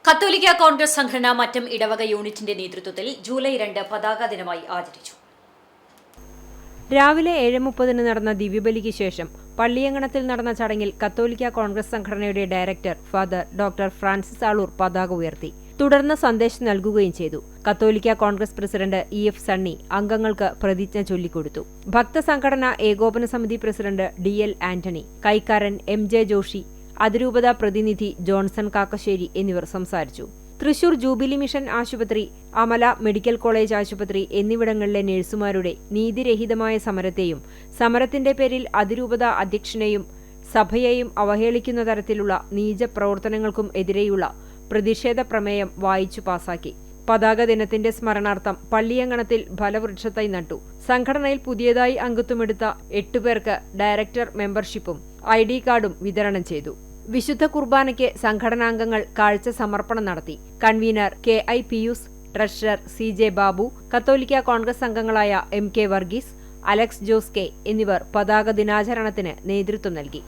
കത്തോലിക്ക കോൺഗ്രസ് സംഘടന മറ്റം ഇടവക യൂണിറ്റിന്റെ നേതൃത്വത്തിൽ ജൂലൈ 2 പതാക ദിനമായി ആചരിച്ചു. രാവിലെ 7:30 നടന്ന ദിവ്യബലിക്ക് ശേഷം പള്ളിയങ്കണത്തിൽ നടന്ന ചടങ്ങിൽ കത്തോലിക്ക കോൺഗ്രസ് സംഘടനയുടെ director father doctor Francis Aloor പതാക ഉയർത്തി. തുടർന്ന് സന്ദേശം നൽകുകയും ചെയ്തു. കത്തോലിക്ക കോൺഗ്രസ് പ്രസിഡന്റ് EF സണ്ണി അംഗങ്ങൾക്ക് പ്രതിജ്ഞ ചൊല്ലിക്കൊടുത്തു. ഭക്തസംഘടന ഏകോപന സമിതി പ്രസിഡന്റ് DL ആന്റണി, കൈക്കാരൻ MJ ജോഷി, അതിരൂപത പ്രതിനിധി ജോൺസൺ കാക്കശ്ശേരി എന്നിവർ സംസാരിച്ചു. തൃശൂർ ജൂബിലി മിഷൻ ആശുപത്രി, അമല മെഡിക്കൽ കോളേജ് ആശുപത്രി എന്നിവിടങ്ങളിലെ നഴ്സുമാരുടെ നീതിരഹിതമായ സമരത്തെയും സമരത്തിന്റെ പേരിൽ അതിരൂപത അധ്യക്ഷനെയും സഭയെയും അവഹേളിക്കുന്ന തരത്തിലുള്ള നീച പ്രവർത്തനങ്ങൾക്കും എതിരെയുള്ള പ്രതിഷേധ പ്രമേയം വായിച്ചു പാസാക്കി. പതാക ദിനത്തിന്റെ സ്മരണാർത്ഥം പള്ളിയങ്കണത്തിൽ ഫലവൃക്ഷത്തൈ നട്ടു. സംഘടനയിൽ പുതിയതായി അംഗത്വമെടുത്ത 8 പേർക്ക് ഡയറക്ടർ മെമ്പർഷിപ്പും ID കാർഡും വിതരണം ചെയ്തു. വിശുദ്ധ കുർബാനയ്ക്ക് സംഘടനാംഗങ്ങൾ കാഴ്ച സമർപ്പണം നടത്തി. Convener KI Pius, treasurer CJ Babu, കത്തോലിക്ക കോൺഗ്രസ് അംഗങ്ങളായ MK Varghese, Alex Jose K എന്നിവർ പതാക ദിനാചരണത്തിന് നേതൃത്വം നൽകി.